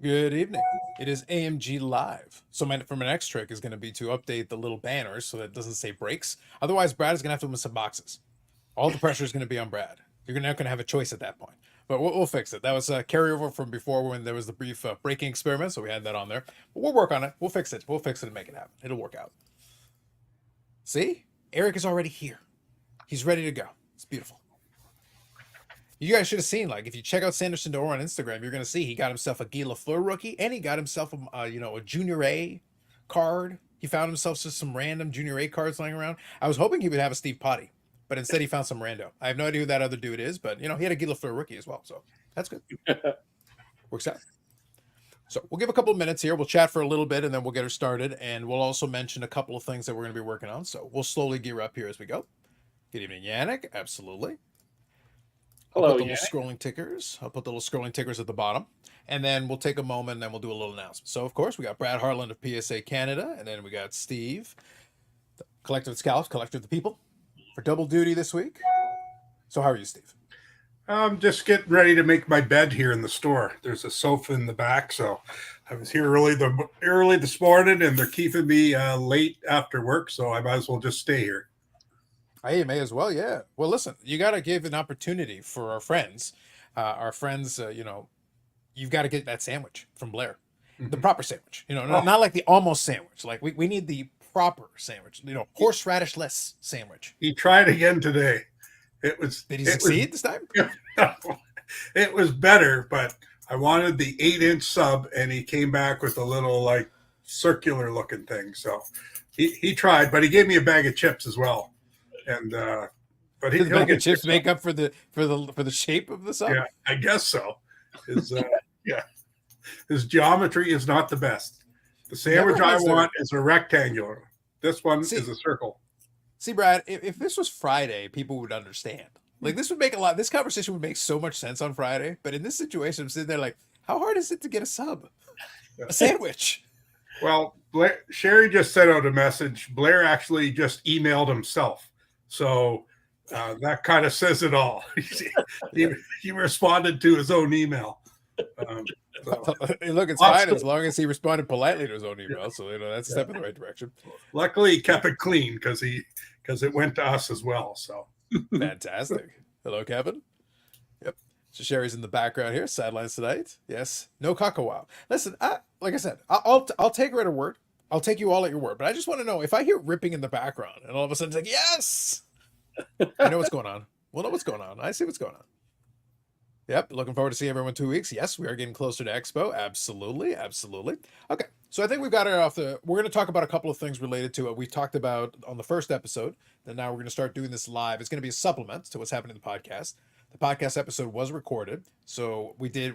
Good evening. It is AMG Live. So for my next trick is going to be to update the little banners so that it doesn't say breaks. Otherwise, Brad is going to have to move some boxes. All the pressure is going to be on Brad. You're not going to have a choice at that point. But we'll fix it. That was a carryover from before when there was the brief breaking experiment, so we had that on there. But we'll work on it. We'll fix it. We'll fix it and make it happen. It'll work out. See? Eric is already here. He's ready to go. It's beautiful. You guys should have seen, like, if you check out Sanderson Door on Instagram, you're gonna see he got himself a Guy Lafleur rookie, and he got himself a Junior A card. He found himself just some random Junior A cards lying around. I was hoping he would have a Steve Potty, but instead he found some rando. I have no idea who that other dude is, but he had a Guy Lafleur rookie as well, so that's good. Works out. So we'll give a couple of minutes here. We'll chat for a little bit, and then we'll get her started, and we'll also mention a couple of things that we're going to be working on. So we'll slowly gear up here as we go. Good evening, Yannick. Absolutely. I'll Hello, put the little Yannick. scrolling tickers. I'll put the little scrolling tickers at the bottom. And then we'll take a moment and then we'll do a little announcement. So, of course, we got Brad Hartland of PSA Canada. And then we got Steve, the Collective Scouts, Collector of the People, for double duty this week. So, how are you, Steve? I'm just getting ready to make my bed here in the store. There's a sofa in the back, so I was here early this morning, and they're keeping me late after work, so I might as well just stay here. Hey, you may as well, yeah. Well, listen, you got to give an opportunity for our friends. You've got to get that sandwich from Blair, the proper sandwich. Not like the almost sandwich. Like we need the proper sandwich. Horseradish-less sandwich. He tried again today. Did he succeed this time? It was better, but I wanted the 8-inch sub, and he came back with a little like circular looking thing. So he tried, but he gave me a bag of chips as well. And but Does the bag of chips make up for the shape of the sub? Yeah, I guess so. His geometry is not the best. The sandwich I want is a rectangular. This one is a circle. See, Brad, if this was Friday, people would understand. Like this would make this conversation would make so much sense on Friday. But in this situation, I'm sitting there like, how hard is it to get a sub? A sandwich? Well, Sherry just sent out a message. Blair actually just emailed himself. So that kind of says it all. he responded to his own email. Look, it's fine as long as he responded politely to his own email. So that's a step in the right direction. Luckily, he kept it clean because it went to us as well. So fantastic. Hello, Kevin. Yep. So Sherry's in the background here. Sidelines tonight. Yes. No caca. Listen, like I said, I'll take her at her word. I'll take you all at your word. But I just want to know if I hear ripping in the background and all of a sudden it's like, yes, I know what's going on. We'll know what's going on. I see what's going on. Yep. Looking forward to seeing everyone in 2 weeks. Yes, we are getting closer to Expo. Absolutely. Absolutely. Okay. So I think we've got it off we're going to talk about a couple of things related to what we talked about on the first episode. Then now we're going to start doing this live. It's going to be a supplement to what's happening in the podcast. The podcast episode was recorded. So we had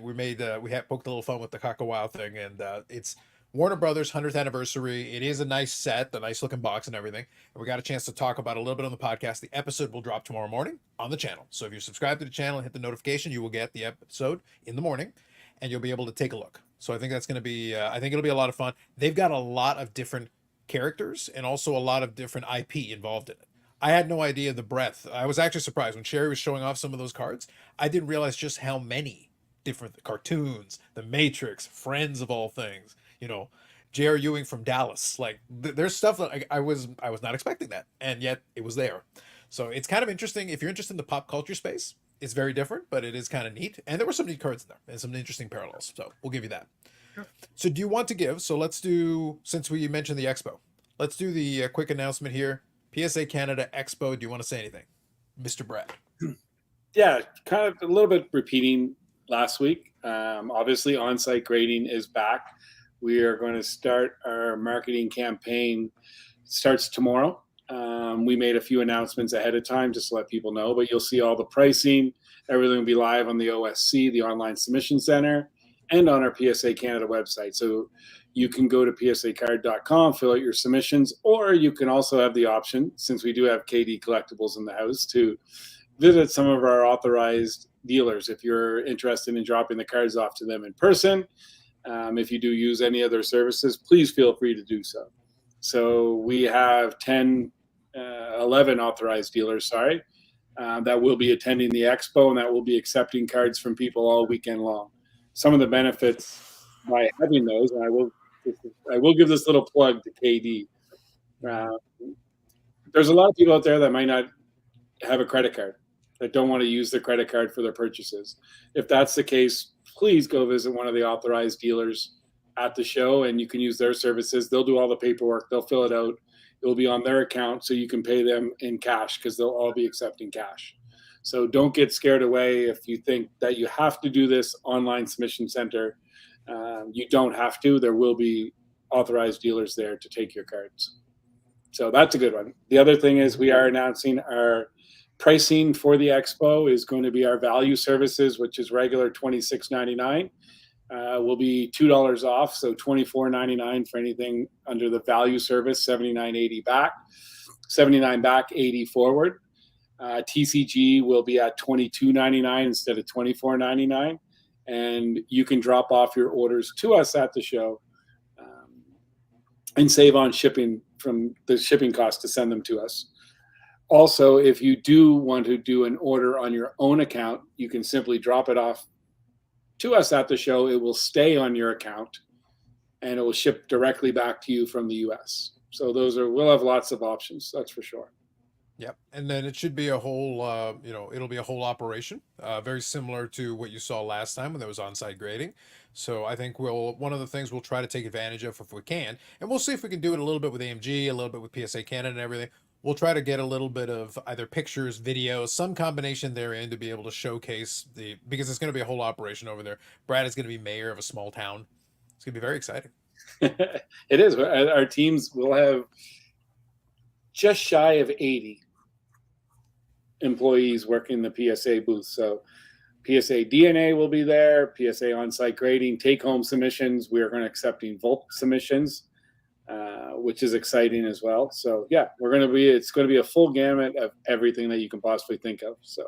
poked a little fun with the Caca Wow thing, and it's Warner Brothers 100th anniversary. It is a nice set, a nice looking box and everything. And we got a chance to talk about it a little bit on the podcast. The episode will drop tomorrow morning on the channel. So if you subscribe to the channel and hit the notification, you will get the episode in the morning and you'll be able to take a look. So I think that's going to be, I think it'll be a lot of fun. They've got a lot of different characters and also a lot of different IP involved in it. I had no idea the breadth. I was actually surprised when Sherry was showing off some of those cards. I didn't realize just how many different cartoons, The Matrix, Friends of all things, J.R. Ewing from Dallas. Like there's stuff that I was not expecting that, and yet it was there. So it's kind of interesting. If you're interested in the pop culture space, it's very different, but it is kind of neat. And there were some neat cards in there and some interesting parallels. So we'll give you that. So do you want to give? So let's do, since we mentioned the Expo, let's do the quick announcement here. PSA Canada Expo. Do you want to say anything, Mr. Brad? Yeah, kind of a little bit repeating last week. Obviously, on-site grading is back. We are going to start our marketing campaign. It starts tomorrow. We made a few announcements ahead of time just to let people know, but you'll see all the pricing. Everything will be live on the OSC, the Online Submission Center, and on our PSA Canada website. So you can go to psacard.com, fill out your submissions, or you can also have the option, since we do have KD Collectibles in the house, to visit some of our authorized dealers if you're interested in dropping the cards off to them in person. If you do use any other services, please feel free to do so. So we have 11 authorized dealers, that will be attending the expo and that will be accepting cards from people all weekend long. Some of the benefits by having those, and I will give this little plug to KD. Uh, there's a lot of people out there that might not have a credit card, that don't want to use their credit card for their purchases. If that's the case, please go visit one of the authorized dealers at the show, and you can use their services. They'll do all the paperwork. They'll fill it out. It will be on their account, so you can pay them in cash, because they'll all be accepting cash. So don't get scared away if you think that you have to do this online submission center. You don't have to. There will be authorized dealers there to take your cards. So that's a good one. The other thing is, we are announcing our pricing for the expo is going to be our value services, which is regular $26.99. Will be $2 off, so $24.99 for anything under the value service, $79.80 back, $79 back, $80 forward. TCG will be at $22.99 instead of $24.99, and you can drop off your orders to us at the show and save on shipping, from the shipping cost to send them to us. Also, if you do want to do an order on your own account, you can simply drop it off to us at the show. It will stay on your account, and it will ship directly back to you from the US. So we'll have lots of options, that's for sure. Yep. And then it should be a whole, it'll be a whole operation, very similar to what you saw last time when there was on-site grading. So I think one of the things we'll try to take advantage of if we can, and we'll see if we can do it a little bit with AMG, a little bit with PSA Canada and everything. We'll try to get a little bit of either pictures, videos, some combination therein to be able to showcase because it's going to be a whole operation over there. Brad is going to be mayor of a small town. It's going to be very exciting. It is. Our teams will have just shy of 80 employees working the PSA booth. So PSA DNA will be there, PSA on-site grading, take-home submissions. We are going to accepting Volt submissions, which is exciting as well. So yeah, it's going to be a full gamut of everything that you can possibly think of. So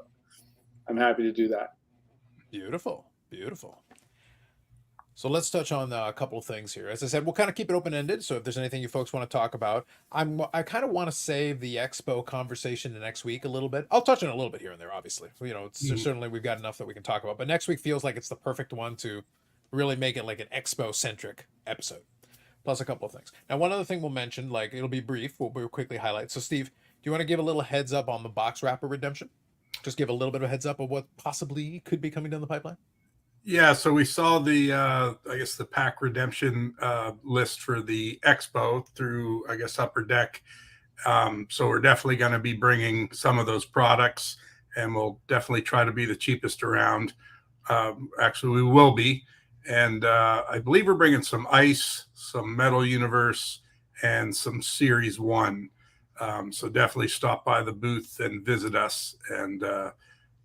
I'm happy to do that. Beautiful. Beautiful. So let's touch on a couple of things here. As I said, we'll kind of keep it open-ended. So if there's anything you folks want to talk about, I kind of want to save the expo conversation to next week a little bit. I'll touch on it a little bit here and there, obviously. Certainly we've got enough that we can talk about. But next week feels like it's the perfect one to really make it like an expo-centric episode. Plus a couple of things. Now, one other thing we'll mention, like it'll be brief. We'll quickly highlight. So Steve, do you want to give a little heads up on the box wrapper redemption? Just give a little bit of a heads up of what possibly could be coming down the pipeline. Yeah, so we saw the the pack redemption list for the expo through Upper Deck. So we're definitely going to be bringing some of those products, and we'll definitely try to be the cheapest around. Actually, we will be, and I believe we're bringing some ice, some Metal Universe, and some Series 1. So definitely stop by the booth and visit us, and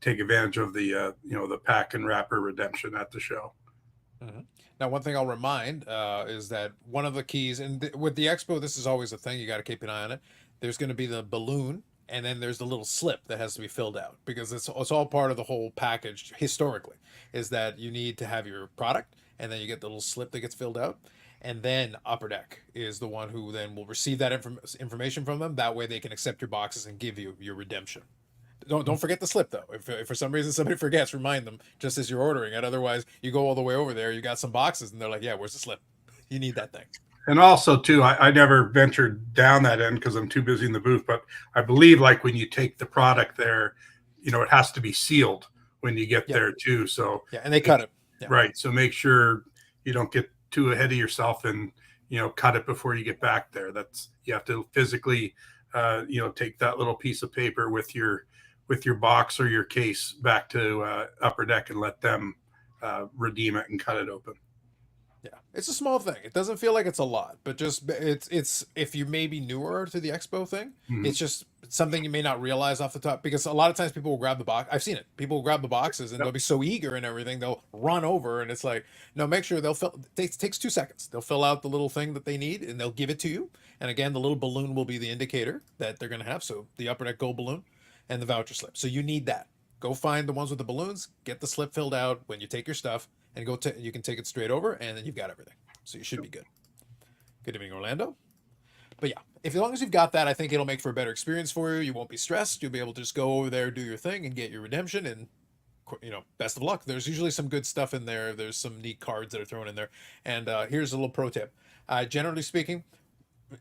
take advantage of the the pack and wrapper redemption at the show. Mm-hmm. Now, one thing I'll remind is that one of the keys, and with the expo, this is always a thing. You got to keep an eye on it. There's going to be the balloon, and then there's the little slip that has to be filled out, because it's all part of the whole package. Historically, is that you need to have your product, and then you get the little slip that gets filled out. And then Upper Deck is the one who then will receive that information from them. That way they can accept your boxes and give you your redemption. Don't forget the slip, though. If for some reason somebody forgets, remind them just as you're ordering it. Otherwise, you go all the way over there, you got some boxes, and they're like, yeah, where's the slip? You need that thing. And also, too, I never ventured down that end because I'm too busy in the booth. But I believe, like, when you take the product there, it has to be sealed when you get there, too. So yeah, and they cut it. Yeah. Right. So make sure you don't get too ahead of yourself and, cut it before you get back there. You have to physically, take that little piece of paper with your box or your case back to Upper Deck and let them redeem it and cut it open. Yeah, it's a small thing. It doesn't feel like it's a lot, but just it's if you may be newer to the expo thing, it's just something you may not realize off the top, because a lot of times people will grab the box. I've seen it. People will grab the boxes and they'll be so eager and everything, they'll run over, and it's like, no, make sure they'll fill. It takes 2 seconds. They'll fill out the little thing that they need and they'll give it to you. And again, the little balloon will be the indicator that they're going to have. So the Upper Deck Gold balloon and the voucher slip. So you need that. Go find the ones with the balloons, get the slip filled out when you take your stuff, and you can take it straight over, and then you've got everything. So you should be good. Good evening, Orlando. But yeah, as long as you've got that, I think it'll make for a better experience for you. You won't be stressed. You'll be able to just go over there, do your thing, and get your redemption, and best of luck. There's usually some good stuff in there. There's some neat cards that are thrown in there. And here's a little pro tip. Generally speaking,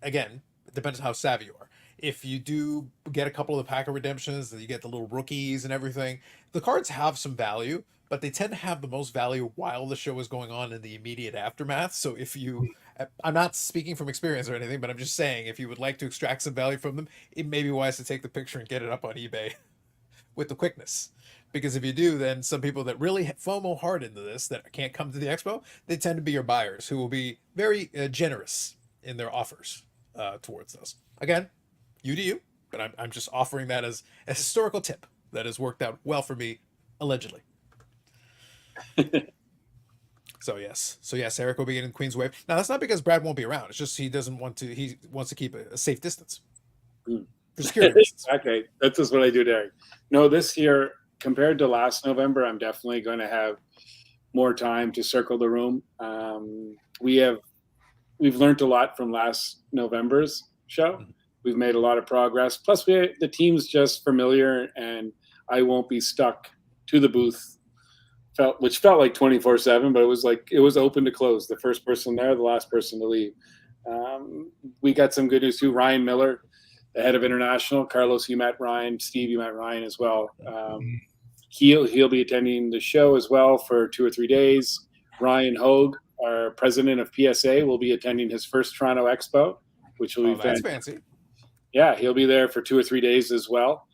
again, it depends on how savvy you are. If you do get a couple of the pack of redemptions, you get the little rookies and everything, the cards have some value, but they tend to have the most value while the show is going on in the immediate aftermath. So if you, I'm not speaking from experience or anything, but I'm just saying if you would like to extract some value from them, it may be wise to take the picture and get it up on eBay with the quickness. Because if you do, then some people that really FOMO hard into this that can't come to the expo, they tend to be your buyers who will be very generous in their offers towards those. Again, you do you, but I'm just offering that as a historical tip that has worked out well for me, allegedly. So yes, Eric will be in Queen's Wave. Now that's not because Brad won't be around. It's just he wants to keep a safe distance for security reasons. Okay, that's just what I do, Derek. No, this year compared to last November, I'm definitely going to have more time to circle the room. We've learned a lot from last November's show. We've made a lot of progress. Plus, the team's just familiar, and I won't be stuck to the booth. Which felt like 24/7, but it was open to close. The first person there, the last person to leave. We got some good news too. Ryan Miller, the head of international. Carlos, you met Ryan. Steve, you met Ryan as well. He'll be attending the show as well for 2 or 3 days. Ryan Hogue, our president of PSA, will be attending his first Toronto Expo, which will be that's fancy. Yeah, he'll be there for 2 or 3 days as well.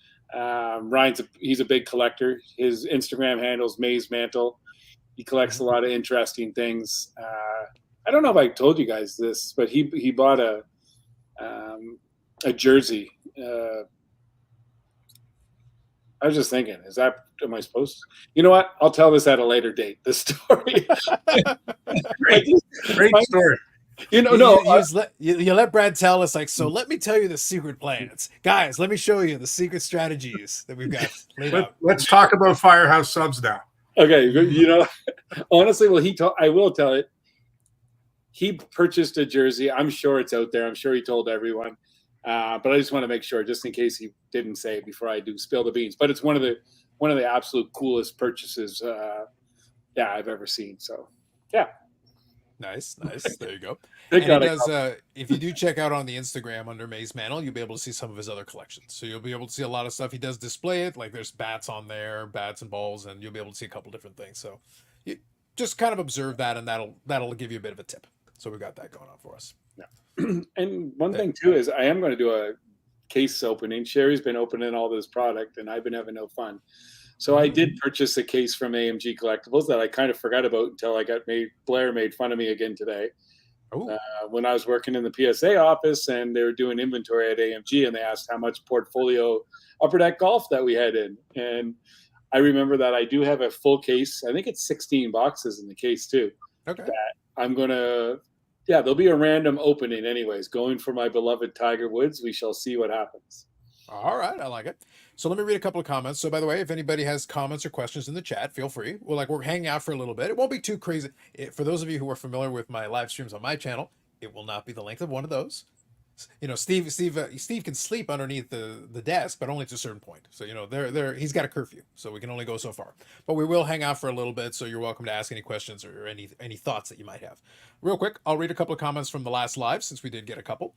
He's a big collector. His Instagram handle's Maze Mantle. He collects a lot of interesting things. I don't know if I told you guys this, but he bought a jersey. I was just thinking, am I supposed to? You know what? I'll tell this at a later date, this story. Great story. You let Brad tell us, like, so let me tell you the secret plans. Guys, let me show you the secret strategies that we've got laid out. Let's talk about Firehouse subs now. Okay, honestly, I will tell it. He purchased a jersey. I'm sure it's out there. I'm sure he told everyone. But I just want to make sure, just in case he didn't say it before I do spill the beans. But it's one of the absolute coolest purchases I've ever seen. So yeah. Nice. There you go. And he does, if you do check out on the Instagram under Maze Mantle, you'll be able to see some of his other collections. So you'll be able to see a lot of stuff. He does display it, like there's bats on there, bats and balls, and you'll be able to see a couple different things. So you just kind of observe that, and that'll give you a bit of a tip. So we got that going on for us. Yeah. And one thing too is I am going to do a case opening. Sherry's been opening all this product, and I've been having no fun. So I did purchase a case from AMG Collectibles that I kind of forgot about until Blair made fun of me again today. When I was working in the PSA office and they were doing inventory at AMG, and they asked how much portfolio Upper Deck golf that we had in. And I remember that I do have a full case. I think it's 16 boxes in the case too. Okay. That I'm going to, there'll be a random opening anyways. Going for my beloved Tiger Woods. We shall see what happens. All right, I like it. So let me read a couple of comments. So by the way, if anybody has comments or questions in the chat, feel free. We're hanging out for a little bit. It won't be too crazy. For those of you who are familiar with my live streams on my channel, it will not be the length of one of those. Steve can sleep underneath the desk, but only to a certain point. So he's got a curfew, so we can only go so far. But we will hang out for a little bit, so you're welcome to ask any questions or any thoughts that you might have. Real quick, I'll read a couple of comments from the last live since we did get a couple.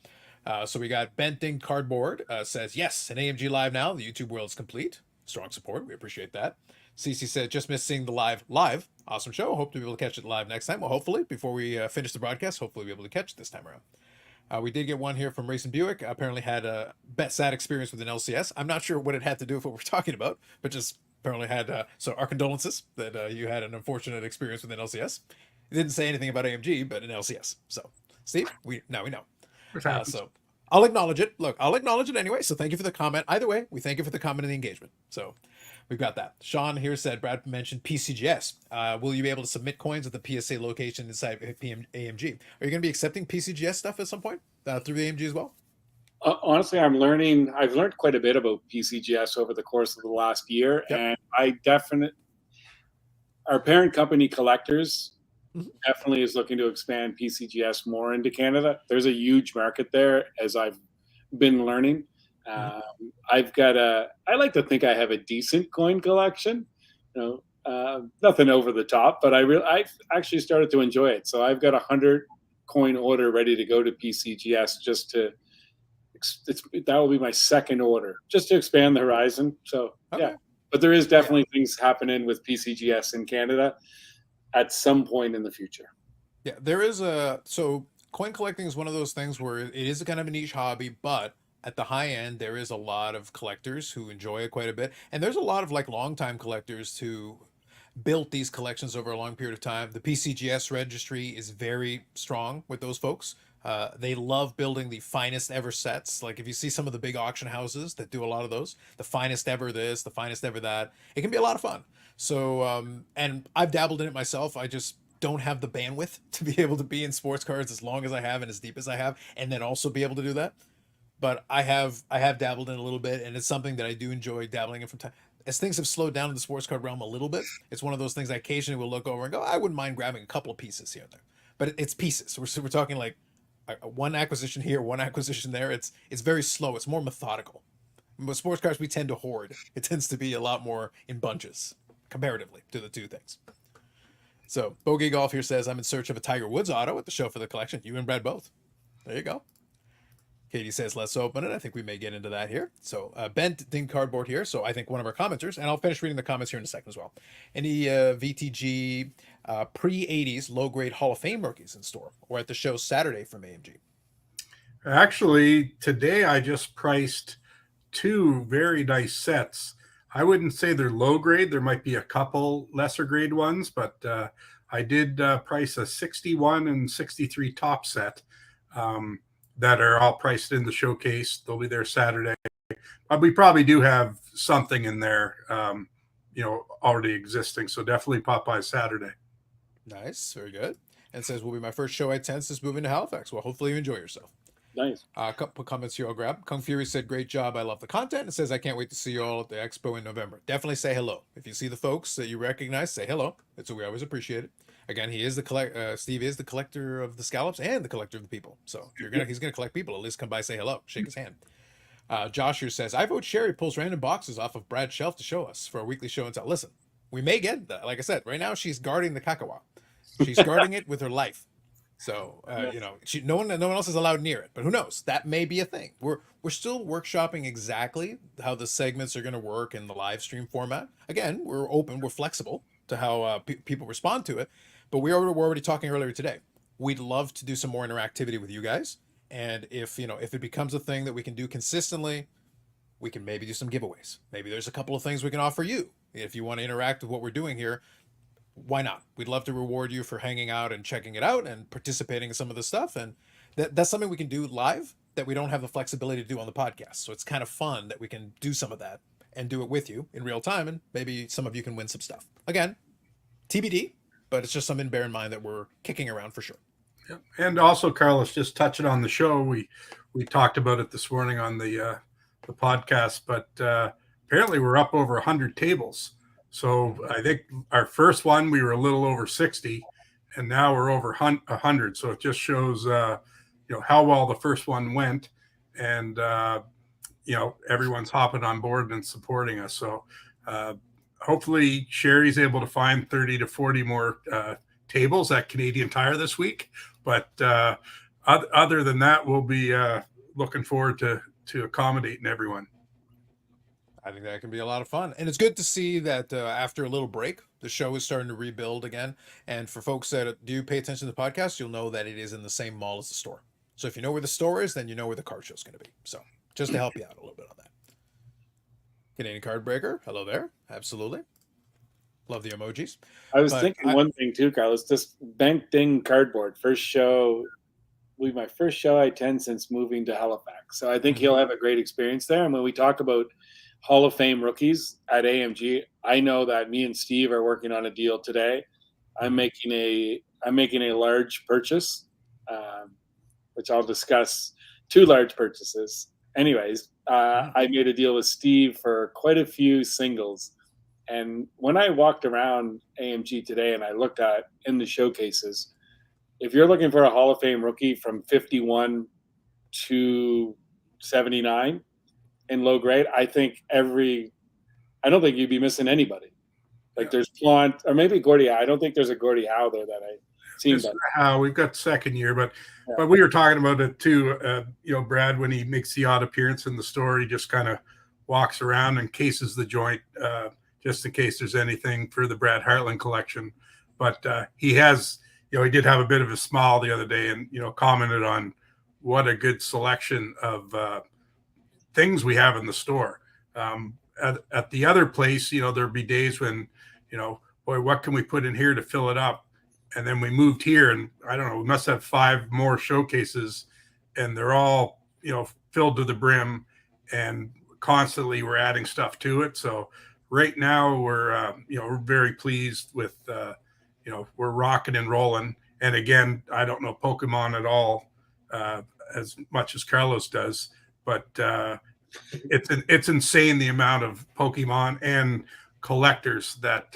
So we got Benting Cardboard says, yes, an AMG live now. The YouTube world is complete. Strong support. We appreciate that. CC said, just missed seeing the live. Awesome show. Hope to be able to catch it live next time. Well, hopefully, before we finish the broadcast, hopefully we'll be able to catch it this time around. We did get one here from Racing Buick. Apparently had a sad experience with an LCS. I'm not sure what it had to do with what we're talking about, but just apparently had, so our condolences that you had an unfortunate experience with an LCS. It didn't say anything about AMG, but an LCS. So, Steve, now we know. So I'll acknowledge it. Look, I'll acknowledge it anyway. So thank you for the comment. Either way, we thank you for the comment and the engagement. So we've got that. Sean here said, Brad mentioned PCGS. Will you be able to submit coins at the PSA location inside AMG? Are you going to be accepting PCGS stuff at some point through the AMG as well? Honestly, I've learned quite a bit about PCGS over the course of the last year. Yep. And our parent company Collectors definitely is looking to expand PCGS more into Canada. There's a huge market there, as I've been learning. I like to think I have a decent coin collection. Nothing over the top, but I actually started to enjoy it. So I've got 100 coin order ready to go to PCGS just to that will be my second order just to expand the horizon. So Okay. yeah, but there is definitely things happening with PCGS in Canada at some point in the future. Yeah, there is a so coin collecting is one of those things where it is a kind of a niche hobby, but at the high end there is a lot of collectors who enjoy it quite a bit, and there's a lot of like longtime collectors who built these collections over a long period of time. The PCGS registry is very strong with those folks. They love building the finest ever sets. Like if you see some of the big auction houses that do a lot of those, the finest ever this, the finest ever that, it can be a lot of fun. So, and I've dabbled in it myself. I just don't have the bandwidth to be able to be in sports cards as long as I have and as deep as I have, and then also be able to do that. But I have dabbled in a little bit, and it's something that I do enjoy dabbling in from time. As things have slowed down in the sports card realm a little bit, it's one of those things I occasionally will look over and go, I wouldn't mind grabbing a couple of pieces here and there. But it's pieces. So we're talking like one acquisition here, one acquisition there. It's very slow. It's more methodical. With sports cards, we tend to hoard. It tends to be a lot more in bunches comparatively to the two things. So Bogey Golf here says, I'm in search of a Tiger Woods auto at the show for the collection. You and Brad both. There you go. Katie says, let's open it. I think we may get into that here. So Ben Ding Cardboard here. So I think one of our commenters, and I'll finish reading the comments here in a second as well. Any VTG pre-80s low-grade Hall of Fame rookies in store or at the show Saturday from AMG? Actually, today I just priced two very nice sets. I wouldn't say they're low grade. There might be a couple lesser grade ones, but I did price a 61 and 63 top set that are all priced in the showcase. They'll be there Saturday. We probably do have something in there, already existing. So definitely pop by Saturday. Nice. Very good. And says, will be my first show I attend since moving to Halifax. Well, hopefully you enjoy yourself. Nice. A couple comments here I'll grab. Kung Fury said, great job. I love the content. And says, I can't wait to see you all at the expo in November. Definitely say hello. If you see the folks that you recognize, say hello. That's what we always appreciate it. Again, he is Steve is the collector of the scallops and the collector of the people. So if he's gonna collect people, at least come by, say hello, shake his hand. Josh here says, I vote Sherry pulls random boxes off of Brad's shelf to show us for a weekly show and tell. Listen, we may get that. Like I said, right now she's guarding the Kakawa. She's guarding it with her life. So no one else is allowed near it. But who knows? That may be a thing. We're still workshopping exactly how the segments are going to work in the live stream format. Again, we're open, we're flexible to how people respond to it. But we were already talking earlier today. We'd love to do some more interactivity with you guys. And if it becomes a thing that we can do consistently, we can maybe do some giveaways. Maybe there's a couple of things we can offer you. If you want to interact with what we're doing here, why not? We'd love to reward you for hanging out and checking it out and participating in some of the stuff. And that's something we can do live that we don't have the flexibility to do on the podcast. So it's kind of fun that we can do some of that and do it with you in real time. And maybe some of you can win some stuff. Again, TBD, but it's just something to bear in mind that we're kicking around for sure. Yeah. And also, Carlos, just touching on the show, we talked about it this morning on the podcast, but apparently we're up over 100 tables. So I think our first one, we were a little over 60, and now we're over 100. So it just shows, how well the first one went, and everyone's hopping on board and supporting us. So hopefully Sherry's able to find 30 to 40 more tables at Canadian Tire this week. But other than that, we'll be looking forward to accommodating everyone. I think that can be a lot of fun. And it's good to see that after a little break, the show is starting to rebuild again. And for folks that do pay attention to the podcast, you'll know that it is in the same mall as the store. So if you know where the store is, then you know where the card show is going to be. So just to help you out a little bit on that. Canadian Card Breaker, hello there. Absolutely. Love the emojis. I was thinking one thing too, Carlos. This Bank Ding Cardboard, first show, will be my first show I attend since moving to Halifax. So I think he'll have a great experience there. And when we talk about Hall of Fame rookies at AMG, I know that me and Steve are working on a deal today. I'm making a large purchase, which I'll discuss. 2 large purchases. Anyways, I made a deal with Steve for quite a few singles. And when I walked around AMG today and I looked at in the showcases, if you're looking for a Hall of Fame rookie from 51 to 79 in low grade, I don't think you'd be missing anybody. Like there's Plant or maybe Gordie Howe. I don't think there's a Gordie Howe there that I seen. It's But how we've got second year, but yeah. we were talking about it too. Brad, when he makes the odd appearance in the store, he just kind of walks around and cases the joint, just in case there's anything for the Brad Hartland collection. But he has, he did have a bit of a smile the other day, and commented on what a good selection of things we have in the store. At the other place, there'd be days when, boy, what can we put in here to fill it up? And then we moved here, and I don't know, we must have 5 more showcases, and they're all, filled to the brim, and constantly we're adding stuff to it. So right now we're very pleased with, we're rocking and rolling. And again, I don't know Pokemon at all as much as Carlos does, but it's insane the amount of Pokemon and collectors that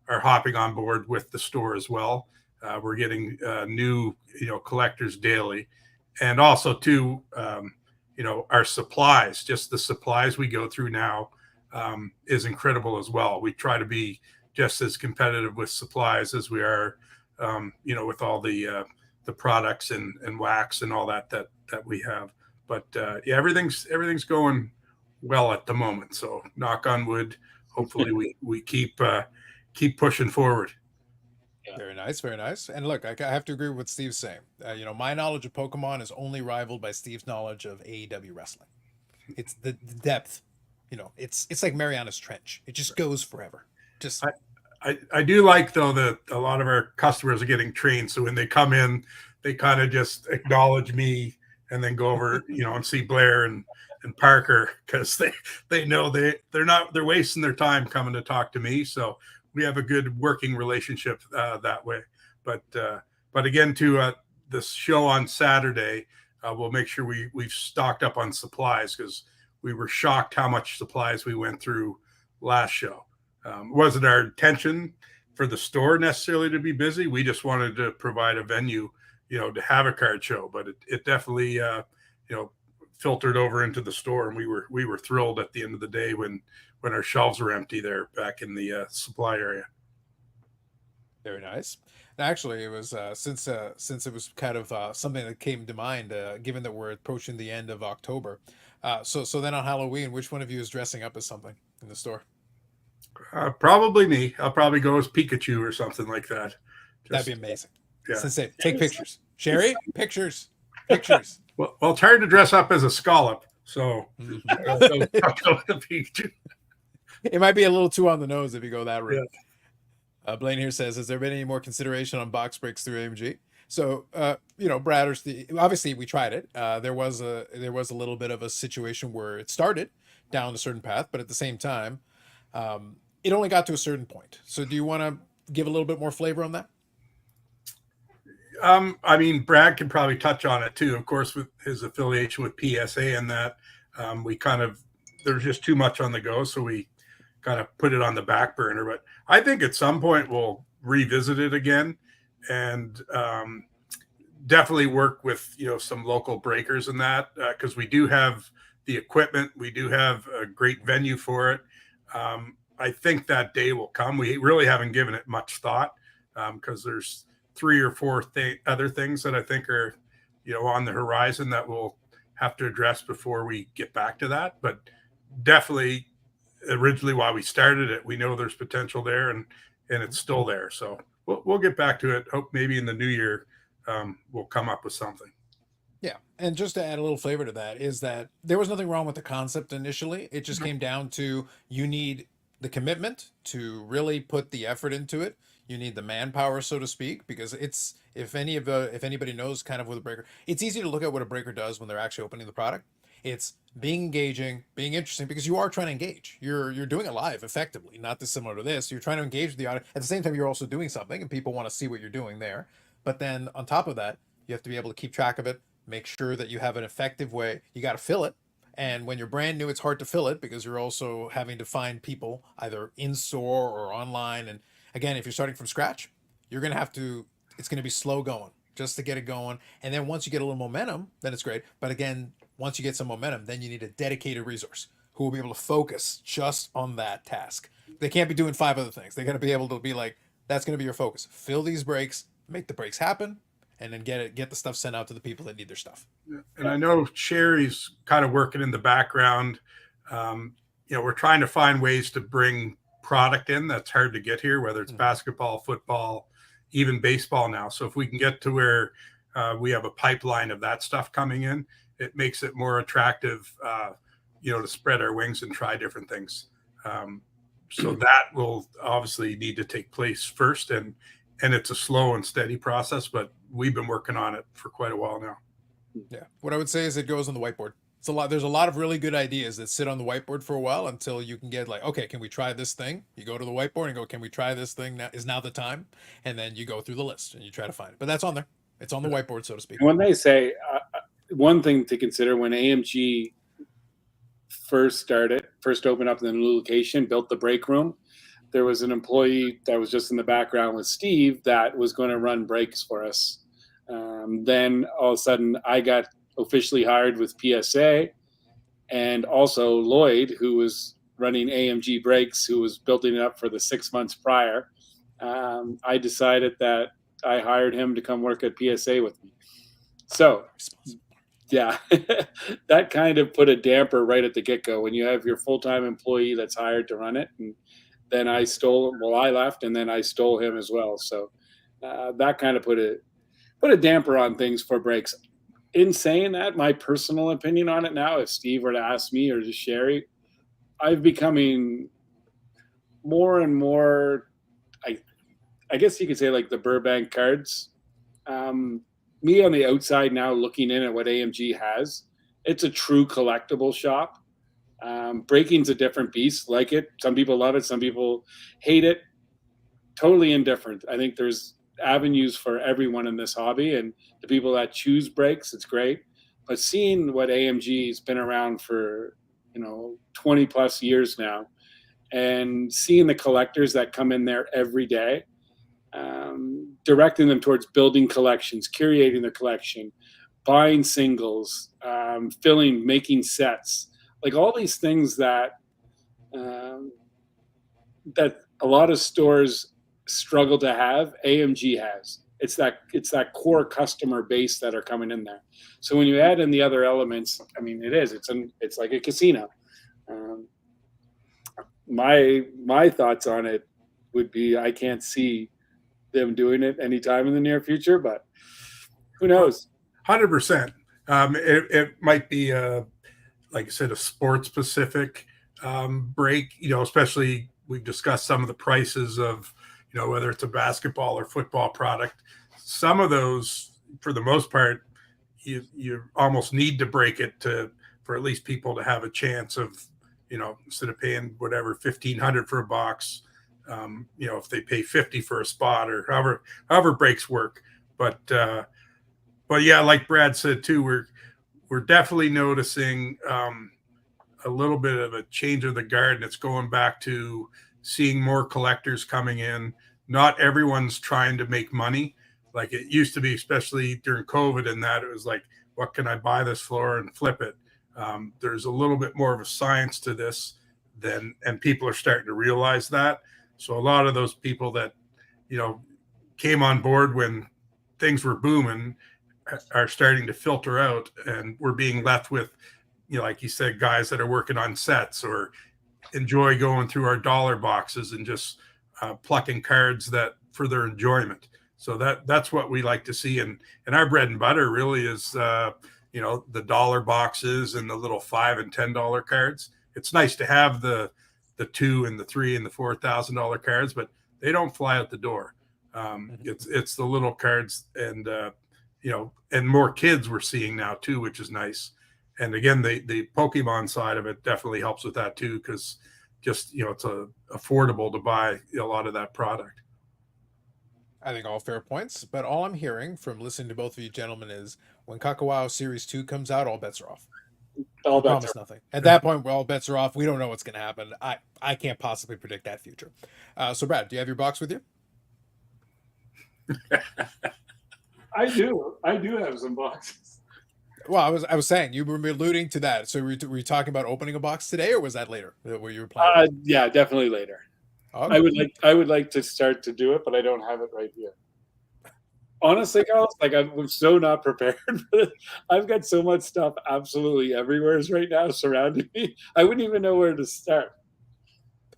are hopping on board with the store as well. We're getting new collectors daily, and also too our supplies. Just the supplies we go through now is incredible as well. We try to be just as competitive with supplies as we are with all the products and wax and all that we have. But everything's going well at the moment. So knock on wood. Hopefully we keep pushing forward. Yeah. Very nice, very nice. And look, I have to agree with what Steve's saying. My knowledge of Pokemon is only rivaled by Steve's knowledge of AEW wrestling. It's the depth. It's like Mariana's Trench. It just goes forever. Just. I do like though that a lot of our customers are getting trained. So when they come in, they kind of just acknowledge me and then go over, and see Blair and Parker, because they know they're wasting their time coming to talk to me. So we have a good working relationship that way. But again, to this show on Saturday, we'll make sure we've stocked up on supplies, because we were shocked how much supplies we went through last show. Wasn't our intention for the store necessarily to be busy. We just wanted to provide a venue, to have a card show. But it definitely, filtered over into the store, and we were thrilled at the end of the day when our shelves were empty there back in the supply area. Very nice. Actually, it was since it was kind of something that came to mind, given that we're approaching the end of October. So then on Halloween, which one of you is dressing up as something in the store? Probably me. I'll probably go as Pikachu or something like that. That'd be amazing. Yeah. Sensei, take pictures. Sherry, pictures. Well, it's hard to dress up as a scallop, so I'll go with Pikachu. It might be a little too on the nose if you go that route. Yeah. Blaine here says, has there been any more consideration on box breaks through AMG? So, Brad or Steve, obviously we tried it. There was a little bit of a situation where it started down a certain path, but at the same time, it only got to a certain point. So do you want to give a little bit more flavor on that? Brad can probably touch on it too, of course, with his affiliation with PSA, and that there's just too much on the go. So we kind of put it on the back burner, but I think at some point we'll revisit it again, and definitely work with, some local breakers in that, because we do have the equipment. We do have a great venue for it. I think that day will come. We really haven't given it much thought, because there's 3 or 4 other things that I think are, on the horizon that we'll have to address before we get back to that. But definitely, originally while we started it, we know there's potential there, and it's still there. So we'll get back to it. Hope maybe in the new year we'll come up with something. Yeah, and just to add a little flavor to that is that there was nothing wrong with the concept initially. It just came down to, you need the commitment to really put the effort into it. You need the manpower, so to speak, because it's, if anybody knows kind of what a breaker, it's easy to look at what a breaker does when they're actually opening the product. It's being engaging, being interesting, because you are trying to engage. You're doing it live effectively, not dissimilar to this. You're trying to engage with the audience. At the same time, you're also doing something, and people want to see what you're doing there. But then on top of that, you have to be able to keep track of it, make sure that you have an effective way. You got to fill it. And when you're brand new, it's hard to fill it, because you're also having to find people either in store or online. And again, if you're starting from scratch, you're going to have to, it's going to be slow going just to get it going. And then once you get a little momentum, then it's great. But again, once you get some momentum, then you need a dedicated resource. who will be able to focus just on that task. They can't be doing 5 other things. They're going to be able to be like, that's going to be your focus. Fill these breaks, make the breaks happen, and then get the stuff sent out to the people that need their stuff. And I know Sherry's kind of working in the background. We're trying to find ways to bring product in that's hard to get here, whether it's basketball, football, even baseball now. So if we can get to where we have a pipeline of that stuff coming in, it makes it more attractive, to spread our wings and try different things. So that will obviously need to take place first, and it's a slow and steady process, but we've been working on it for quite a while now. Yeah. What I would say is it goes on the whiteboard. It's a lot. There's a lot of really good ideas that sit on the whiteboard for a while until you can get like, okay, can we try this thing? You go to the whiteboard and go, can we try this thing? Now is now the time. And then you go through the list and you try to find it. But that's on there. It's on the whiteboard, so to speak. When they say one thing to consider when AMG first opened up in the new location, built the break room, there was an employee that was just in the background with Steve that was going to run breaks for us. Then all of a sudden I got officially hired with PSA, and also Lloyd, who was running AMG breaks, who was building it up for the 6 months prior. I decided that I hired him to come work at PSA with me. So yeah, that kind of put a damper right at the get-go when you have your full-time employee that's hired to run it. And then I left and then I stole him as well. So that kind of put a damper on things for breaks. In saying that, my personal opinion on it now, if Steve were to ask me or just Sherry, I've becoming more and more, I guess you could say like the Burbank cards. Me on the outside now looking in at what AMG has, it's a true collectible shop. Breaking's a different beast. Like it. Some people love it. Some people hate it. Totally indifferent. I think there's avenues for everyone in this hobby, and the people that choose breaks, it's great. But seeing what AMG's been around for 20 plus years now, and seeing the collectors that come in there every day, directing them towards building collections, curating their collection, buying singles, making sets, like all these things that that a lot of stores struggle to have, AMG has. It's that core customer base that are coming in there. So when you add in the other elements, I mean, it's like a casino. My thoughts on it would be I can't see them doing it anytime in the near future, but who knows? 100%. It might be like I said, a sports specific break. Especially we've discussed some of the prices of whether it's a basketball or football product. Some of those, for the most part, you almost need to break it for at least people to have a chance of instead of paying whatever $1,500 for a box. If they pay $50 for a spot or however breaks work, but yeah, like Brad said too, we're definitely noticing a little bit of a change of the guard, and it's going back to seeing more collectors coming in. Not everyone's trying to make money like it used to be, especially during COVID, and that it was like, what can I buy this for and flip it? There's a little bit more of a science to this and people are starting to realize that. So a lot of those people that, came on board when things were booming are starting to filter out, and we're being left with, like you said, guys that are working on sets or enjoy going through our dollar boxes and just plucking cards that for their enjoyment. So that's what we like to see. And our bread and butter really is, the dollar boxes and the little $5 and $10 cards. It's nice to have the $2 and the $3 and the $4,000 cards, but they don't fly out the door. It's the little cards, and and more kids we're seeing now too, which is nice. And again, the Pokemon side of it definitely helps with that too, because just it's affordable to buy a lot of that product. I think all fair points, but all I'm hearing from listening to both of you gentlemen is when Kakawao Series 2 comes out, all bets are off. All bets promise nothing. At that point, all bets are off. We don't know what's going to happen. I can't possibly predict that future. So, Brad, do you have your box with you? I do have some boxes. Well, I was saying you were alluding to that. So were you talking about opening a box today, or was that later? Where you were planning? Yeah, definitely later. Okay. I would like to start to do it, but I don't have it right here. Honestly, Carlos, like I'm so not prepared for this. I've got so much stuff absolutely everywhere right now surrounding me. I wouldn't even know where to start.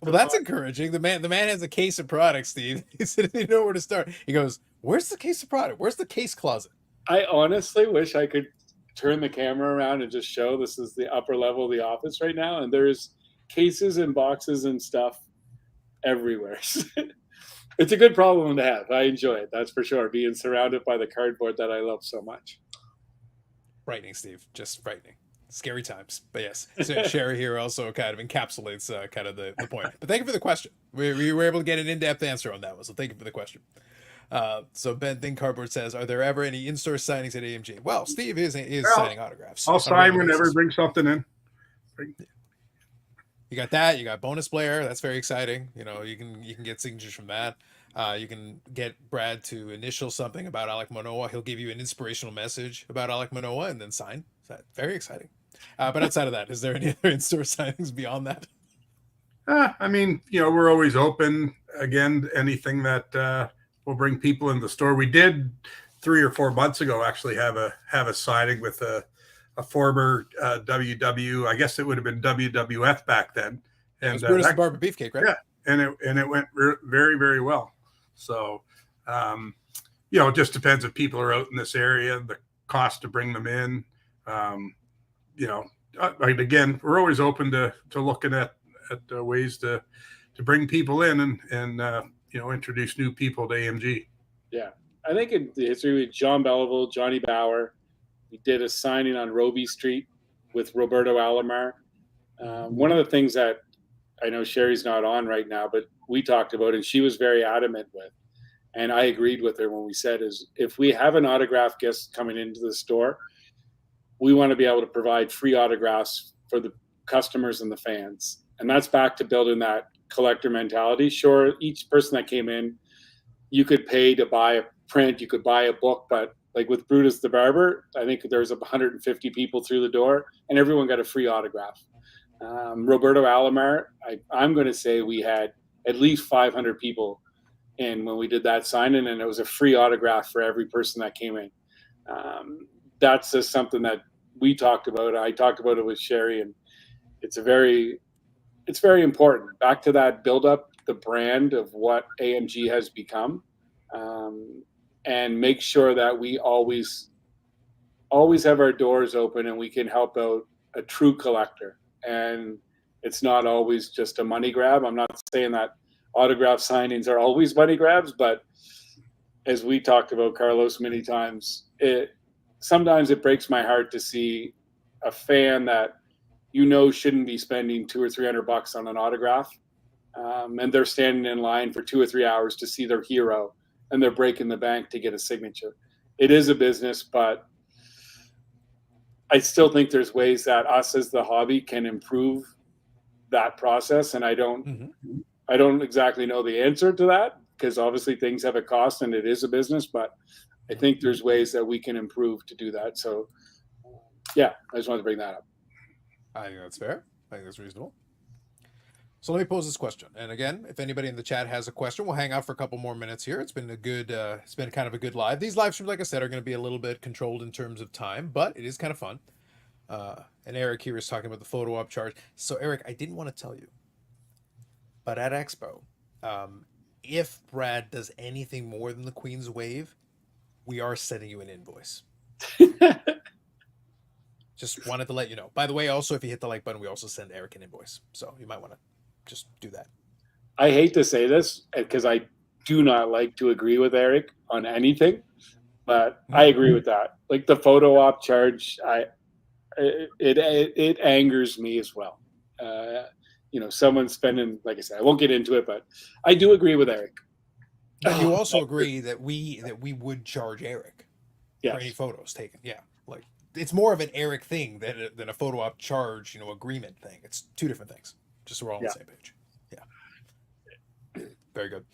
Well, that's encouraging. The man has a case of products, Steve. He said he didn't know where to start. He goes, "Where's the case of product? Where's the case closet?" I honestly wish I could turn the camera around and just show this is the upper level of the office right now, and there's cases and boxes and stuff everywhere. It's a good problem to have. I enjoy it. That's for sure. Being surrounded by the cardboard that I love so much. Frightening, Steve. Just frightening. Scary times. But yes, so Sherry here also kind of encapsulates kind of the point. But thank you for the question. We were able to get an in-depth answer on that one. So thank you for the question. So Ben Thing Cardboard says, are there ever any in-store signings at AMG? Well, Steve is signing autographs. I'll sign whenever, bring something in. You got that. You got bonus player. That's very exciting. You know, you can get signatures from that. You can get Brad to initial something about Alek Manoah. He'll give you an inspirational message about Alek Manoah and then sign. So very exciting. But outside of that, is there any other in-store signings beyond that? I mean, you know, we're always open. Again, anything that will bring people in the store. We did 3 or 4 months ago actually have a signing with a former WW. I guess it would have been WWF back then. And it was Brutus the Barber Beefcake, right? Yeah, and it went very, very well. So, you know, it just depends if people are out in this area, the cost to bring them in. You know, again, we're always open to looking at ways to bring people in and you know, introduce new people to AMG. Yeah, I think in the history with John Belleville, Johnny Bauer, we did a signing on Roby Street with Roberto Alomar. One of the things that I know Sherry's not on right now, but we talked about, and she was very adamant with, and I agreed with her when we said, is if we have an autograph guest coming into the store, we want to be able to provide free autographs for the customers and the fans. And that's back to building that collector mentality. Sure, each person that came in, you could pay to buy a print, you could buy a book, but like with Brutus the Barber, I think there was 150 people through the door and everyone got a free autograph. Roberto Alomar, I'm going to say we had at least 500 people in when we did that signing, and it was a free autograph for every person that came in. That's just something that we talked about. I talked about it with Sherry, and it's very important. Back to that build up the brand of what AMG has become, and make sure that we always have our doors open and we can help out a true collector. And it's not always just a money grab. I'm not saying that autograph signings are always money grabs, but as we talked about, Carlos, many times, sometimes it breaks my heart to see a fan that shouldn't be spending $200 or $300 on an autograph, and they're standing in line for 2 or 3 hours to see their hero, and they're breaking the bank to get a signature. It is a business, but I still think there's ways that us as the hobby can improve that process, and I don't exactly know the answer to that, because obviously things have a cost and it is a business, but I think there's ways that we can improve to do that. So yeah, I just wanted to bring that up. I think that's fair. I think that's reasonable. So let me pose this question. And again, if anybody in the chat has a question, we'll hang out for a couple more minutes here. It's been it's been kind of a good live. These live streams, like I said, are going to be a little bit controlled in terms of time, but it is kind of fun. And Eric here is talking about the photo op charge. So Eric, I didn't want to tell you, but at Expo, if Brad does anything more than the Queen's Wave, we are sending you an invoice. Just wanted to let you know. By the way, also, if you hit the like button, we also send Eric an invoice. So you might want to just do that. I hate to say this because I do not like to agree with Eric on anything, but I agree with that. Like the photo op charge, it angers me as well. Someone spending, like I said, I won't get into it, but I do agree with Eric. But you also agree that we would charge Eric for any photos taken. Yeah, like it's more of an Eric thing than a photo op charge, agreement thing. It's two different things. Just so we're all on the same page. Yeah. Very good.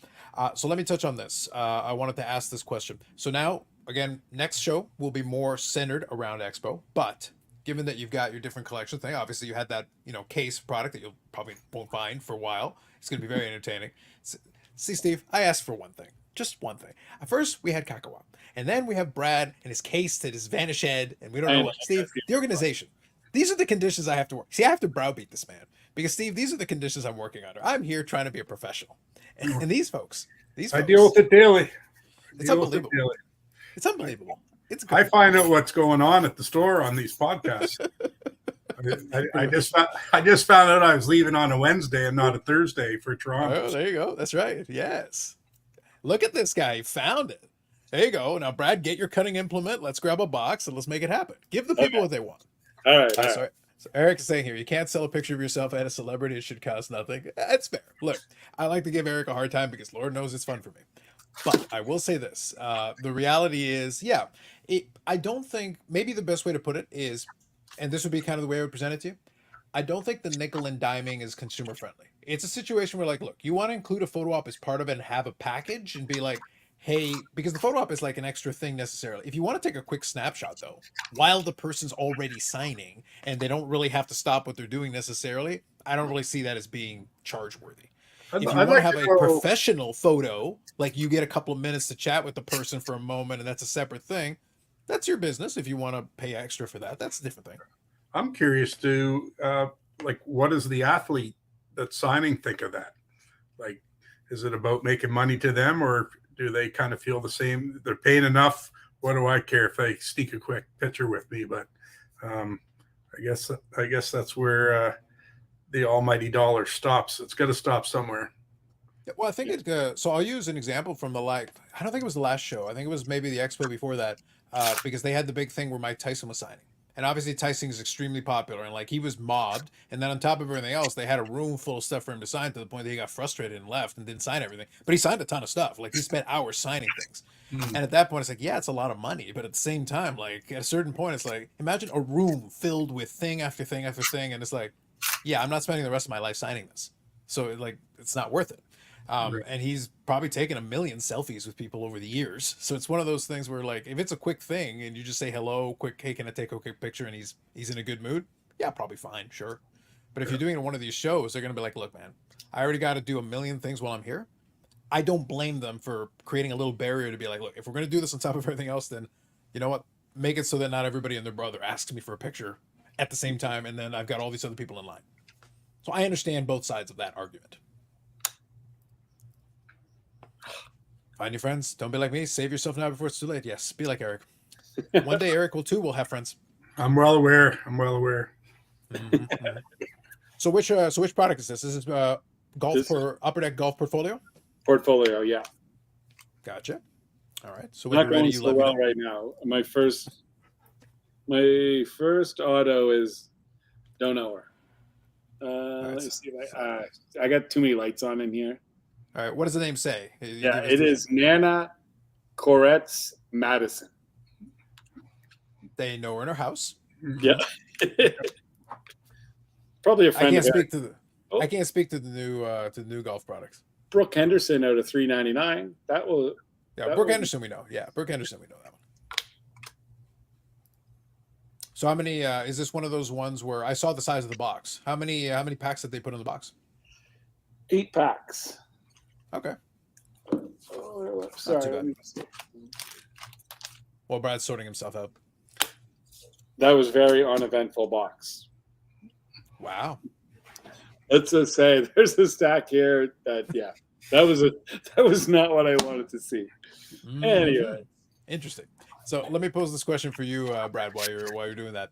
So let me touch on this. I wanted to ask this question. So now, again, next show will be more centered around Expo, but given that you've got your different collection thing, obviously you had that, case product that you'll probably won't find for a while. It's going to be very entertaining. See, Steve, I asked for one thing, just one thing. At first, we had Kakawa, and then we have Brad and his case that is vanished head, and we don't know what. Steve, the organization. These are the conditions I have to work. See, I have to browbeat this man because, Steve, these are the conditions I'm working under. I'm here trying to be a professional, and these folks, I deal with it daily. It's unbelievable. It's unbelievable. It's I find out what's going on at the store on these podcasts. I just found out I was leaving on a Wednesday and not a Thursday for Toronto. Oh, there you go. That's right. Yes. Look at this guy. He found it. There you go. Now, Brad, get your cutting implement. Let's grab a box and let's make it happen. Give the people what they want. All right. Sorry. So Eric is saying here, you can't sell a picture of yourself at a celebrity. It should cost nothing. That's fair. Look, I like to give Eric a hard time because Lord knows it's fun for me. But I will say this. The reality is, I don't think, maybe the best way to put it is, and this would be kind of the way I would present it to you, I don't think the nickel and diming is consumer friendly. It's a situation where, like, look, you want to include a photo op as part of it and have a package and be like, hey, because the photo op is like an extra thing necessarily. If you want to take a quick snapshot, though, while the person's already signing and they don't really have to stop what they're doing necessarily, I don't really see that as being charge worthy. If you want to have a professional photo, like you get a couple of minutes to chat with the person for a moment and that's a separate thing, that's your business. If you want to pay extra for that, that's a different thing. I'm curious to, what does the athlete that's signing think of that? Like, is it about making money to them, or do they kind of feel the same? They're paying enough. What do I care if they sneak a quick picture with me? But I guess that's where the almighty dollar stops. It's got to stop somewhere. Well, I think so I'll use an example from I don't think it was the last show. I think it was maybe the expo before that, because they had the big thing where Mike Tyson was signing. And obviously Tyson is extremely popular and like he was mobbed. And then on top of everything else, they had a room full of stuff for him to sign to the point that he got frustrated and left and didn't sign everything. But he signed a ton of stuff. Like he spent hours signing things. And at that point, it's like, yeah, it's a lot of money. But at the same time, like at a certain point, it's like, imagine a room filled with thing after thing after thing. And it's like, yeah, I'm not spending the rest of my life signing this. So like, it's not worth it. Right. And he's probably taken 1 million selfies with people over the years. So it's one of those things where like, if it's a quick thing and you just say hello, quick, hey, can I take a quick picture? And he's in a good mood. Yeah, probably fine. Sure. But if you're doing one of these shows, they're going to be like, look, man, I already got to do 1 million things while I'm here. I don't blame them for creating a little barrier to be like, look, if we're going to do this on top of everything else, then you know what? Make it so that not everybody and their brother asks me for a picture at the same time. And then I've got all these other people in line. So I understand both sides of that argument. Find your friends. Don't be like me. Save yourself now before it's too late. Yes, be like Eric. One day Eric will have friends. I'm well aware. Mm-hmm. So which product is this? This is golf for Upper Deck Golf Portfolio? Portfolio, yeah. Gotcha. All right. So not going so well right now. My first auto is don't know her. Nice. Let's see if I got too many lights on in here. All right, what does the name say? It is Nana Koretz Madison. They know her in her house. Yeah. Probably a friend. I can't speak to the new golf products. Brooke Henderson out of $399. Brooke Henderson we know. Yeah, Brooke Henderson we know that one. So how many is this one of those ones where I saw the size of the box? How many packs did they put in the box? 8 packs. Okay. Sorry. Well, Brad's sorting himself out. That was very uneventful box. Wow. Let's just say there's a stack here that was not what I wanted to see. Mm-hmm. Anyway. Interesting. So let me pose this question for you, Brad, while you're doing that.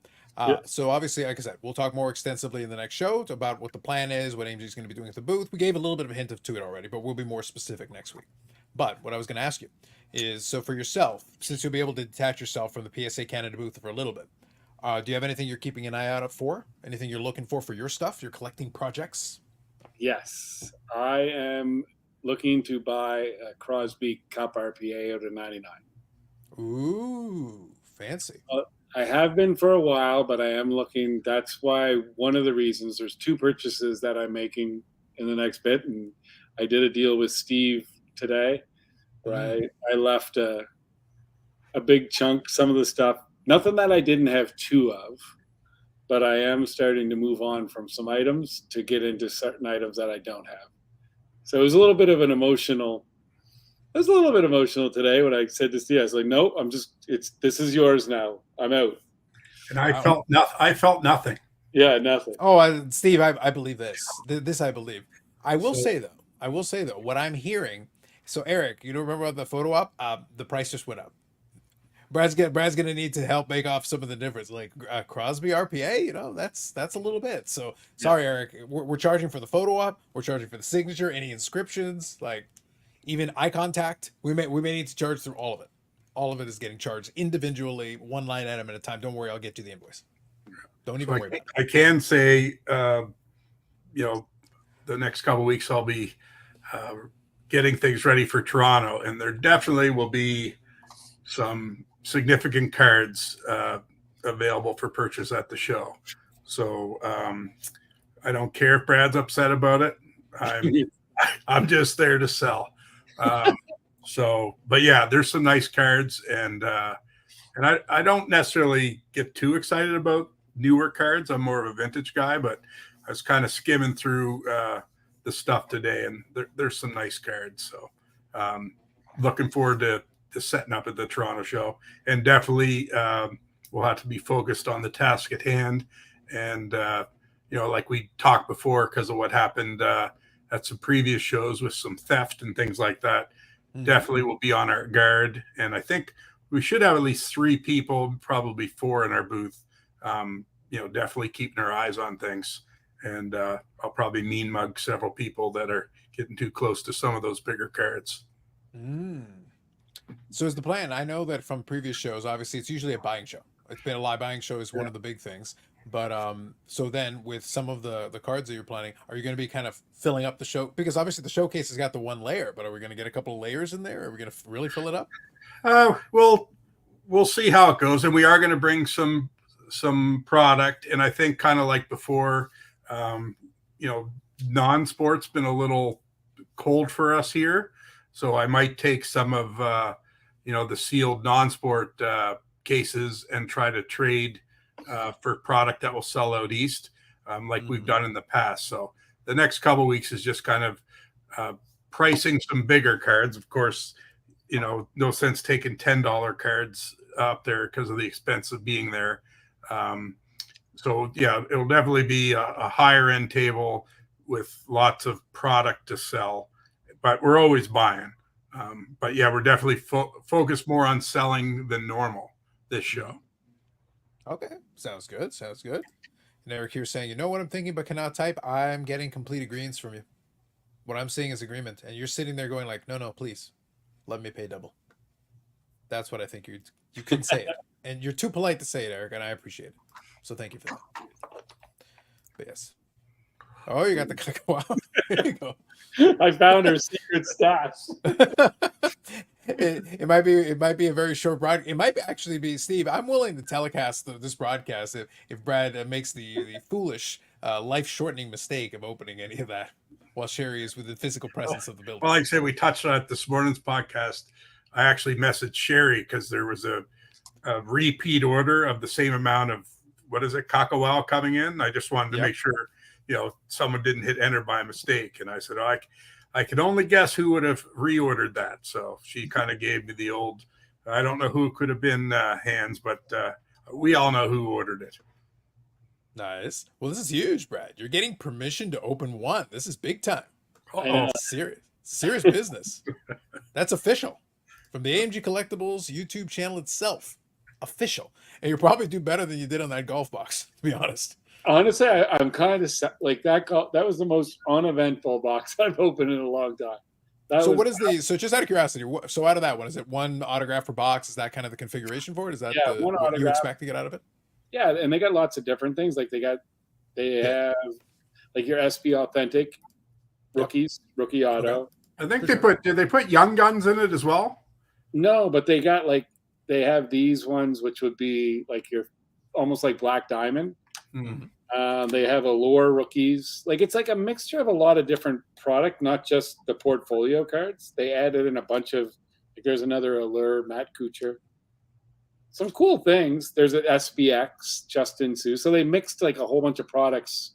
So obviously, like I said, we'll talk more extensively in the next show about what the plan is, what AMG is going to be doing at the booth. We gave a little bit of a hint to it already, but we'll be more specific next week. But what I was going to ask you is, so for yourself, since you'll be able to detach yourself from the PSA Canada booth for a little bit, do you have anything you're keeping an eye out for? Anything you're looking for your stuff, your collecting projects? Yes. I am looking to buy a Crosby Cup RPA out of 99. Ooh, fancy. I have been for a while, but I am looking. That's why one of the reasons there's 2 purchases that I'm making in the next bit. And I did a deal with Steve today where I left a big chunk. Some of the stuff, nothing that I didn't have two of, but I am starting to move on from some items to get into certain items that I don't have. So it was a little bit of an emotional. I was a little bit emotional today when I said to Steve, I was like, "Nope, this is yours now. I'm out." And I felt nothing. Yeah, nothing. Oh, Steve, I believe this. This I believe. I will So- say though, what I'm hearing. So Eric, you don't remember the photo op? The price just went up. Brad's gonna need to help make off some of the difference. Like Crosby RPA, that's a little bit. So sorry, Eric, we're charging for the photo op. We're charging for the signature, any inscriptions, like even eye contact. We may need to charge through all of it. All of it is getting charged individually, one line item at a time. Don't worry, I'll get you the invoice. Don't even worry about it. I can say, the next couple of weeks I'll be getting things ready for Toronto, and there definitely will be some significant cards available for purchase at the show. So I don't care if Brad's upset about it. I'm just there to sell. But yeah, there's some nice cards, and I don't necessarily get too excited about newer cards. I'm more of a vintage guy, but I was kind of skimming through the stuff today, and there's some nice cards. So looking forward to setting up at the Toronto show, and definitely we'll have to be focused on the task at hand. And like we talked before, because of what happened at some previous shows with some theft and things like that, definitely will be on our guard. And I think we should have at least 3 people, probably 4 in our booth. Definitely keeping our eyes on things. And I'll probably mean mug several people that are getting too close to some of those bigger cards. So is the plan? I know that from previous shows, obviously it's usually a buying show. It's been a live buying show is one of the big things. But so then with some of the cards that you're planning, are you going to be kind of filling up the show? Because obviously the showcase has got the one layer, but are we going to get a couple of layers in there? Are we going to really fill it up? We'll see how it goes, and we are going to bring some product. And I think kind of like before, non-sport's been a little cold for us here, so I might take some of the sealed non-sport cases and try to trade for product that will sell out east, like we've done in the past. So the next couple of weeks is just kind of pricing some bigger cards. Of course, no sense taking $10 cards up there because of the expense of being there. So yeah, it'll definitely be a higher end table with lots of product to sell, but we're always buying. But yeah, we're definitely focused more on selling than normal this show. Okay, sounds good. And Eric here saying, you know what I'm thinking, but cannot type. I'm getting complete agreements from you. What I'm seeing is agreement, and you're sitting there going like, no, please, let me pay double. That's what I think you couldn't say it, and you're too polite to say it, Eric, and I appreciate it. So thank you for that. But yes. Oh, you got the cacao. There you go. I found her secret stash. It might be a very short broadcast. It might actually be Steve. I'm willing to telecast this broadcast if Brad makes the foolish life shortening mistake of opening any of that while Sherry is within physical presence of the building. Well, like I said, we touched on it this morning's podcast. I actually messaged Sherry because there was a repeat order of the same amount of cacao coming in. I just wanted to make sure someone didn't hit enter by mistake. And I said, I could only guess who would have reordered that. So she kind of gave me the old, I don't know who it could have been hands, but we all know who ordered it. Nice. Well, this is huge, Brad. You're getting permission to open one. This is big time. Serious business. That's official. From the AMG Collectibles YouTube channel itself. Official. And you'll probably do better than you did on that golf box, to be honest. Honestly, I'm kind of like that. That was the most uneventful box I've opened in a long time. So just out of curiosity, so out of that one, is it one autograph per box? Is that kind of the configuration for it? Is that what you expect to get out of it? Yeah, and they got lots of different things. Like they have like your SB Authentic rookies, rookie auto. Okay. I think did they put Young Guns in it as well? No, but they have these ones, which would be like your almost like Black Diamond. Mm-hmm. They have Allure rookies. Like it's like a mixture of a lot of different product, not just the portfolio cards. They added in a bunch of there's another Allure Matt Kuchar. some cool things. There's an SBX Justin Sue, so they mixed like a whole bunch of products.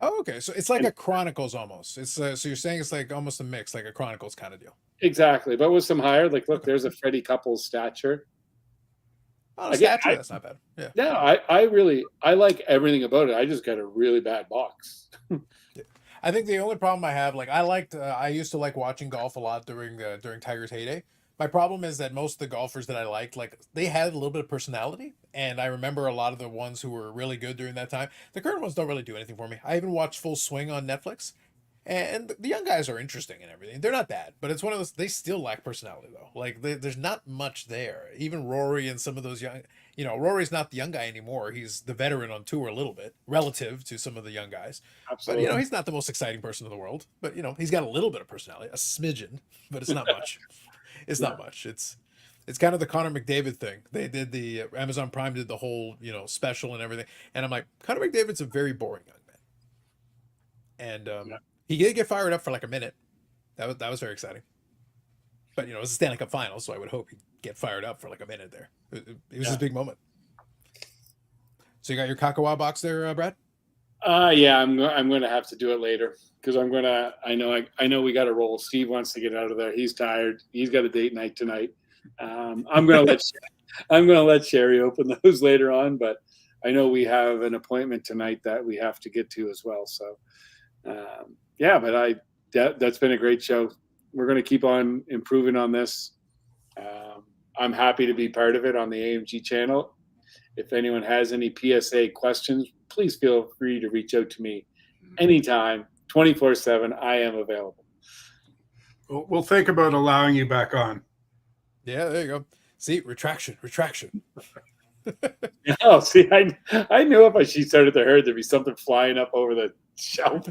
Oh, okay. So it's like And a Chronicles almost. It's so you're saying it's like almost a mix, like a Chronicles kind of deal. exactly, but with some higher. Like, look, Okay. there's a Freddie Couples stature. Oh, the Again, statue, that's not bad. Yeah. no, I like everything about it. I just got a really bad box. I think the only problem I have, like I used to like watching golf a lot during Tiger's heyday. My problem is that most of the golfers that I liked, like they had a little bit of personality, and I remember a lot of the ones who were really good during that time. The current ones don't really do anything for me. I even watched Full Swing on Netflix, and the young guys are interesting and everything. They're not bad, but it's one of those. They still lack personality though. Like there's not much there. Even Rory and some of those young, Rory's not the young guy anymore. He's the veteran on tour a little bit relative to some of the young guys. But Absolutely. he's not the most exciting person in the world. But he's got a little bit of personality, a smidgen, but it's not much. It's Yeah. not much. It's kind of the Connor McDavid thing. They did the Amazon Prime did the whole special and everything, and I'm like, Connor McDavid's a very boring young man, and Yeah. he did get fired up for like a minute. That was very exciting. But it's a Stanley Cup final, so I would hope he'd get fired up for like a minute there. It was his big moment. So you got your Kakawa box there, Brad? Yeah, I'm going to have to do it later because I know we got to roll. Steve wants to get out of there. He's tired. He's got a date night tonight. I'm going to let Sherry open those later on, but I know we have an appointment tonight that we have to get to as well. So, but that's been a great show. We're going to keep on improving on this. I'm happy to be part of it on the AMG channel. If anyone has any PSA questions, please feel free to reach out to me anytime, 24/7. I am available. We'll think about allowing you back on. Yeah, there you go. See, retraction. Oh, see, I knew if she started to hurt, there'd be something flying up over the shelf.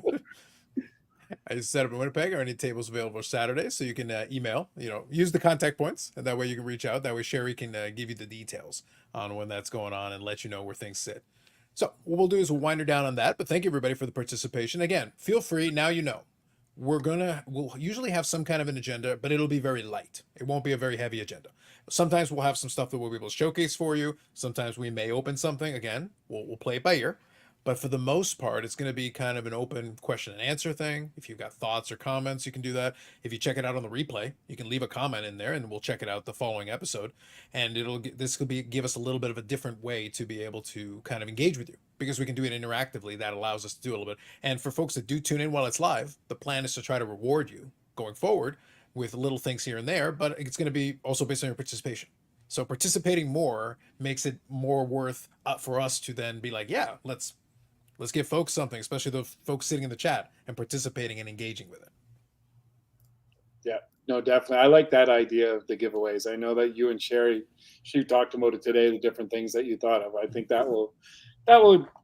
I just set up in Winnipeg. Our any tables available Saturday, so you can email. Use the contact points, and that way you can reach out. That way Sherry can give you the details on when that's going on and let you know where things sit. So what we'll do is we'll wind her down on that. But thank you everybody for the participation. Again, feel free. Now we'll usually have some kind of an agenda, but it'll be very light. It won't be a very heavy agenda. Sometimes we'll have some stuff that we'll be able to showcase for you. Sometimes we may open something. Again, we'll play it by ear. But for the most part, it's going to be kind of an open question and answer thing. If you've got thoughts or comments, you can do that. If you check it out on the replay, you can leave a comment in there, and we'll check it out the following episode. And this could give us a little bit of a different way to be able to kind of engage with you, because we can do it interactively. That allows us to do a little bit. And for folks that do tune in while it's live, the plan is to try to reward you going forward with little things here and there. But it's going to be also based on your participation. So participating more makes it more worth for us to then be like, yeah, let's give folks something, especially the folks sitting in the chat and participating and engaging with it. Yeah, no, definitely. I like that idea of the giveaways. I know that you and Sherry, she talked about it today, the different things that you thought of. I think that will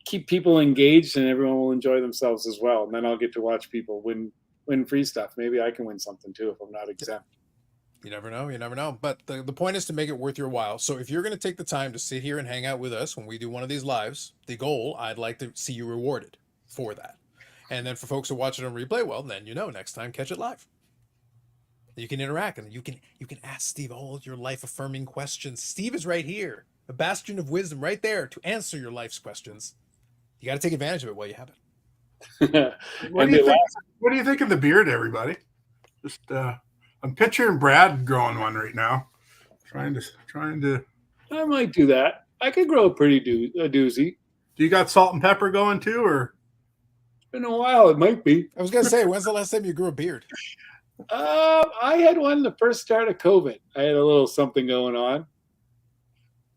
keep people engaged, and everyone will enjoy themselves as well. And then I'll get to watch people win free stuff. Maybe I can win something too if I'm not exempt. You never know. But the point is to make it worth your while. So if you're going to take the time to sit here and hang out with us when we do one of these lives, the goal, I'd like to see you rewarded for that. And then for folks who watch it on replay, well, then next time, catch it live. You can interact, and you can ask Steve all your life affirming questions. Steve is right here, a bastion of wisdom right there to answer your life's questions. You got to take advantage of it while you have it. What do you think of the beard, everybody? Just I'm picturing Brad growing one right now. Trying to. I might do that. I could grow a doozy. Do you got salt and pepper going too, or? It's been a while. It might be. I was gonna say, when's the last time you grew a beard? I had one the first start of COVID. I had a little something going on.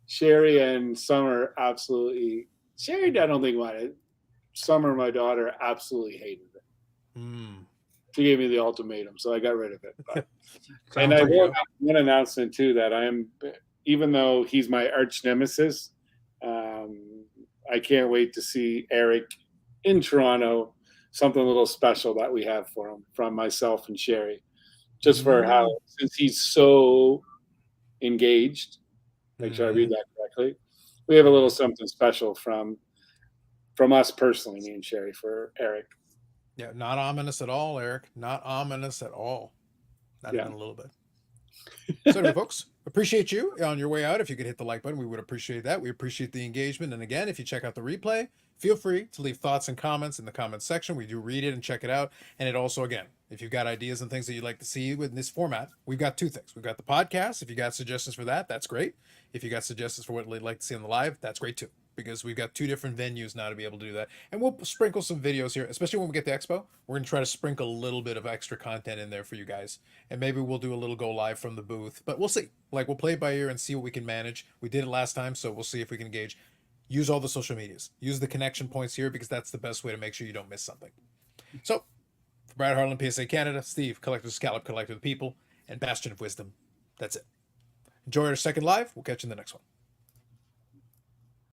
Sherry and Summer absolutely. Sherry, I don't think wanted. Summer, my daughter, absolutely hated it. She gave me the ultimatum, so I got rid of it. But, and I will have one announcement too, that even though he's my arch nemesis, I can't wait to see Eric in Toronto. Something a little special that we have for him from myself and Sherry, just for how, since he's so engaged. Make sure I read that correctly. We have a little something special from us personally, me and Sherry, for Eric. Yeah, not ominous at all, Eric. Not ominous at all. Not even a little bit. So anyway, folks, appreciate you on your way out. If you could hit the like button, we would appreciate that. We appreciate the engagement. And again, if you check out the replay, feel free to leave thoughts and comments in the comments section. We do read it and check it out. And it also, again, if you've got ideas and things that you'd like to see in this format, we've got two things. We've got the podcast. If you got suggestions for that, that's great. If you got suggestions for what you'd like to see on the live, that's great too. Because we've got two different venues now to be able to do that. And we'll sprinkle some videos here, especially when we get to Expo. We're going to try to sprinkle a little bit of extra content in there for you guys. And maybe we'll do a little go live from the booth. But we'll see. Like, we'll play it by ear and see what we can manage. We did it last time, so we'll see if we can engage. Use all the social medias. Use the connection points here because that's the best way to make sure you don't miss something. So, for Brad Harlan, PSA Canada, Steve, Collector Scallop, Collector of the People, and Bastion of Wisdom, that's it. Enjoy our second live. We'll catch you in the next one.